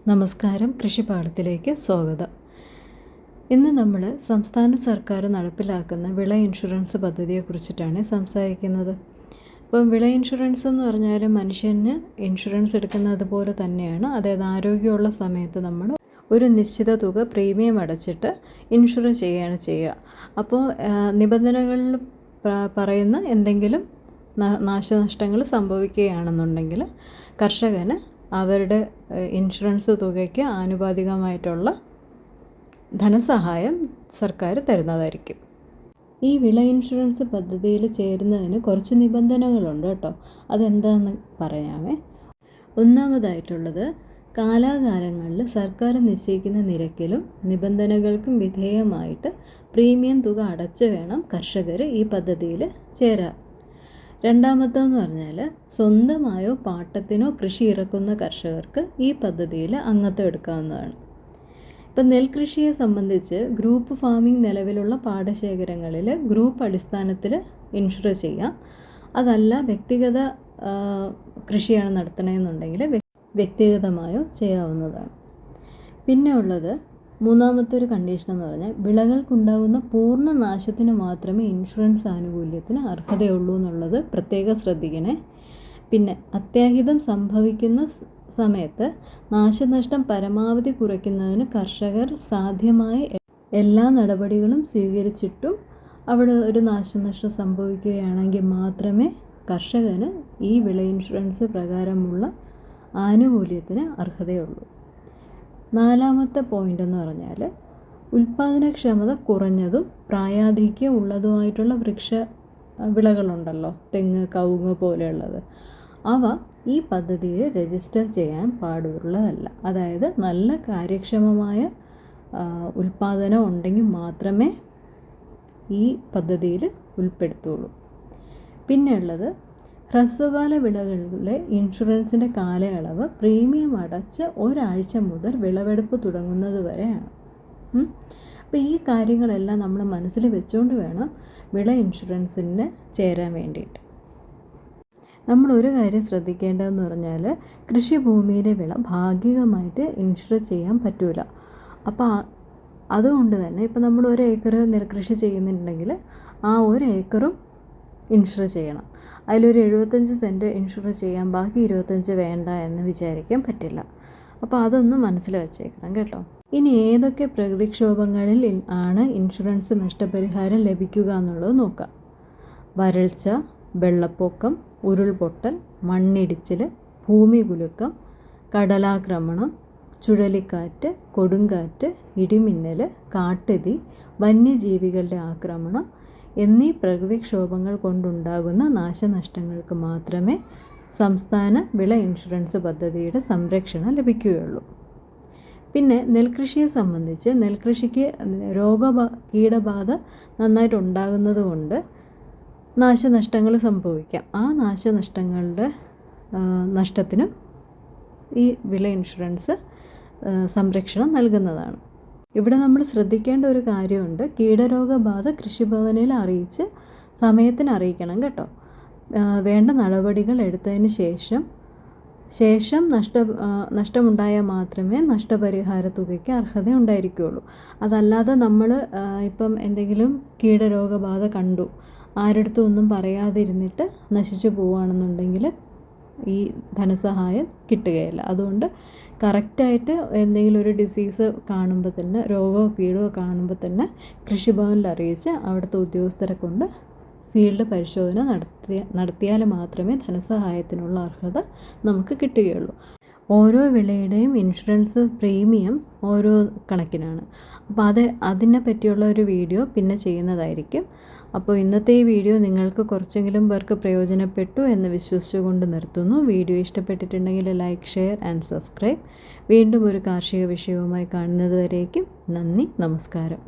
നമസ്കാരം, കൃഷിപാഠത്തിലേക്ക് സ്വാഗതം. ഇന്ന് നമ്മൾ സംസ്ഥാന സർക്കാർ നടപ്പിലാക്കുന്ന വിള ഇൻഷുറൻസ് പദ്ധതിയെക്കുറിച്ചിട്ടാണ് സംസാരിക്കുന്നത്. ഇപ്പം വിള ഇൻഷുറൻസ് എന്ന് പറഞ്ഞാൽ മനുഷ്യന് ഇൻഷുറൻസ് എടുക്കുന്നത് പോലെ തന്നെയാണ്. അതായത് ആരോഗ്യമുള്ള സമയത്ത് നമ്മൾ ഒരു നിശ്ചിത തുക പ്രീമിയം അടച്ചിട്ട് ഇൻഷുർ ചെയ്യുകയാണ് ചെയ്യുക. അപ്പോൾ നിബന്ധനകളിൽ പറയുന്ന എന്തെങ്കിലും നാശനഷ്ടങ്ങൾ സംഭവിക്കുകയാണെന്നുണ്ടെങ്കിൽ കർഷകന് അവരുടെ ഇൻഷുറൻസ് തുകയ്ക്ക് ആനുപാതികമായിട്ടുള്ള ധനസഹായം സർക്കാർ തരുന്നതായിരിക്കും. ഈ വിള ഇൻഷുറൻസ് പദ്ധതിയിൽ ചേരുന്നതിന് കുറച്ച് നിബന്ധനകളുണ്ട് കേട്ടോ. അതെന്താണെന്ന് പറയാമേ. ഒന്നാമതായിട്ടുള്ളത്, കാലാകാലങ്ങളിൽ സർക്കാർ നിശ്ചയിക്കുന്ന നിരക്കിലും നിബന്ധനകൾക്കും വിധേയമായിട്ട് പ്രീമിയം തുക അടച്ച് വേണം കർഷകർ ഈ പദ്ധതിയിൽ ചേരാൻ. രണ്ടാമത്തെന്ന് പറഞ്ഞാൽ, സ്വന്തമായോ പാട്ടത്തിനോ കൃഷി ഇറക്കുന്ന കർഷകർക്ക് ഈ പദ്ധതിയിൽ അംഗത്വം എടുക്കാവുന്നതാണ്. ഇപ്പം നെൽകൃഷിയെ സംബന്ധിച്ച് ഗ്രൂപ്പ് ഫാമിംഗ് നിലവിലുള്ള പാടശേഖരങ്ങളിൽ ഗ്രൂപ്പ് അടിസ്ഥാനത്തിൽ ഇൻഷുർ ചെയ്യാം. അതല്ല വ്യക്തിഗത കൃഷിയാണ് നടത്തണമെന്നുണ്ടെങ്കിൽ വ്യക്തിഗതമായോ ചെയ്യാവുന്നതാണ്. പിന്നെ ഉള്ളത് മൂന്നാമത്തെ ഒരു കണ്ടീഷൻ എന്ന് പറഞ്ഞാൽ, വിളകൾക്കുണ്ടാകുന്ന പൂർണ്ണ നാശത്തിന് മാത്രമേ ഇൻഷുറൻസ് ആനുകൂല്യത്തിന് അർഹതയുള്ളൂ എന്നുള്ളത് പ്രത്യേകം ശ്രദ്ധിക്കണേ. പിന്നെ അത്യാഹിതം സംഭവിക്കുന്ന സമയത്ത് നാശനഷ്ടം പരമാവധി കുറയ്ക്കുന്നതിന് കർഷകർ സാധ്യമായ എല്ലാ നടപടികളും സ്വീകരിച്ചിട്ടും അവിടെ ഒരു നാശനഷ്ടം സംഭവിക്കുകയാണെങ്കിൽ മാത്രമേ കർഷകന് ഈ വിള ഇൻഷുറൻസ് പ്രകാരമുള്ള ആനുകൂല്യത്തിന് അർഹതയുള്ളൂ. നാലാമത്തെ പോയിൻ്റ് എന്ന് പറഞ്ഞാൽ, ഉൽപ്പാദനക്ഷമത കുറഞ്ഞതും പ്രായാധിക്യം ഉള്ളതുമായിട്ടുള്ള വിളകളുണ്ടല്ലോ, തെങ്ങ്, കവുങ്ങ് പോലെയുള്ളത്, അവ ഈ പദ്ധതിയിൽ രജിസ്റ്റർ ചെയ്യാൻ പാടുള്ളതല്ല. അതായത് നല്ല കാര്യക്ഷമമായ ഉൽപ്പാദനം ഉണ്ടെങ്കിൽ മാത്രമേ ഈ പദ്ധതിയിൽ ഉൾപ്പെടുത്തുള്ളൂ. പിന്നെയുള്ളത്, ഹ്രസ്വകാല വിളകളിലെ ഇൻഷുറൻസിൻ്റെ കാലയളവ് പ്രീമിയം അടച്ച് ഒരാഴ്ച മുതൽ വിളവെടുപ്പ് തുടങ്ങുന്നത് വരെയാണ്. അപ്പോൾ ഈ കാര്യങ്ങളെല്ലാം നമ്മൾ മനസ്സിൽ വെച്ചുകൊണ്ട് വേണം വിള ഇൻഷുറൻസിന് ചേരാൻ വേണ്ടിയിട്ട്. നമ്മളൊരു കാര്യം ശ്രദ്ധിക്കേണ്ടതെന്ന് പറഞ്ഞാൽ, കൃഷിഭൂമിയിലെ വിള ഭാഗികമായിട്ട് ഇൻഷുർ ചെയ്യാൻ പറ്റില്ല. അപ്പോൾ അതുകൊണ്ട് തന്നെ ഇപ്പം നമ്മൾ 1 ഏക്കർ നെൽകൃഷി ചെയ്യുന്നുണ്ടെങ്കിൽ ആ 1 ഏക്കറും ഇൻഷുർ ചെയ്യണം. അതിലൊരു 75 സെൻറ്റ് ഇൻഷുർ ചെയ്യാൻ, ബാക്കി 25 വേണ്ട എന്ന് വിചാരിക്കാൻ പറ്റില്ല. അപ്പോൾ അതൊന്നും മനസ്സിൽ വെച്ചേക്കണം കേട്ടോ. ഇനി ഏതൊക്കെ പ്രകൃതിക്ഷോഭങ്ങളിൽ ആണ് ഇൻഷുറൻസ് നഷ്ടപരിഹാരം ലഭിക്കുക എന്നുള്ളത് നോക്കാം. വരൾച്ച, വെള്ളപ്പൊക്കം, ഉരുൾപൊട്ടൽ, മണ്ണിടിച്ചിൽ, ഭൂമി കുലുക്കം, കടലാക്രമണം, ചുഴലിക്കാറ്റ്, കൊടുങ്കാറ്റ്, ഇടിമിന്നൽ, കാട്ടുതീ, വന്യജീവികളുടെ ആക്രമണം എന്നീ പ്രകൃതിക്ഷോഭങ്ങൾ കൊണ്ടുണ്ടാകുന്ന നാശനഷ്ടങ്ങൾക്ക് മാത്രമേ സംസ്ഥാന വിള ഇൻഷുറൻസ് പദ്ധതിയുടെ സംരക്ഷണം ലഭിക്കുകയുള്ളൂ. പിന്നെ നെൽകൃഷിയെ സംബന്ധിച്ച് നെൽകൃഷിക്ക് കീടബാധ നന്നായിട്ട് ഉണ്ടാകുന്നത് കൊണ്ട് നാശനഷ്ടങ്ങൾ സംഭവിക്കാം. ആ നാശനഷ്ടങ്ങളുടെ നഷ്ടത്തിനും ഈ വിള ഇൻഷുറൻസ് സംരക്ഷണം നൽകുന്നതാണ്. ഇവിടെ നമ്മൾ ശ്രദ്ധിക്കേണ്ട ഒരു കാര്യമുണ്ട്. കീടരോഗബാധ കൃഷിഭവനിൽ അറിയിച്ച് സമയത്തിന് അറിയിക്കണം കേട്ടോ. വേണ്ട നടപടികൾ എടുത്തതിന് ശേഷം നഷ്ടമുണ്ടായാൽ മാത്രമേ നഷ്ടപരിഹാര തുകയ്ക്ക് അർഹത ഉണ്ടായിരിക്കുകയുള്ളൂ. അതല്ലാതെ നമ്മൾ ഇപ്പം എന്തെങ്കിലും കീടരോഗബാധ കണ്ടു, ആരടുത്തും ഒന്നും പറയാതിരുന്നിട്ട് നശിച്ചു പോവുകയാണെന്നുണ്ടെങ്കിൽ ഈ ധനസഹായം കിട്ടുകയില്ല. അതുകൊണ്ട് കറക്റ്റായിട്ട് എന്തെങ്കിലും ഒരു ഡിസീസ് കാണുമ്പോൾ തന്നെ, രോഗമോ കീടമോ കാണുമ്പോൾ തന്നെ കൃഷിഭവനിൽ അറിയിച്ച് അവിടുത്തെ ഉദ്യോഗസ്ഥരെ കൊണ്ട് ഫീൽഡ് പരിശോധന നടത്തിയാൽ മാത്രമേ ധനസഹായത്തിനുള്ള അർഹത നമുക്ക് കിട്ടുകയുള്ളൂ. ഓരോ വിളയുടെയും ഇൻഷുറൻസ് പ്രീമിയം ഓരോ കണക്കിനാണ്. അപ്പോൾ അതിനെ പറ്റിയുള്ള ഒരു വീഡിയോ പിന്നെ ചെയ്യുന്നതായിരിക്കും. അപ്പോൾ ഇന്നത്തെ ഈ വീഡിയോ നിങ്ങൾക്ക് കുറച്ചെങ്കിലും പേർക്ക് പ്രയോജനപ്പെട്ടു എന്ന് വിശ്വസിച്ചുകൊണ്ട് നിർത്തുന്നു. വീഡിയോ ഇഷ്ടപ്പെട്ടിട്ടുണ്ടെങ്കിൽ ലൈക്ക്, ഷെയർ ആൻഡ് സബ്സ്ക്രൈബ്. വീണ്ടും ഒരു കാർഷിക വിഷയവുമായി കാണുന്നത് വരേക്കും നന്ദി, നമസ്കാരം.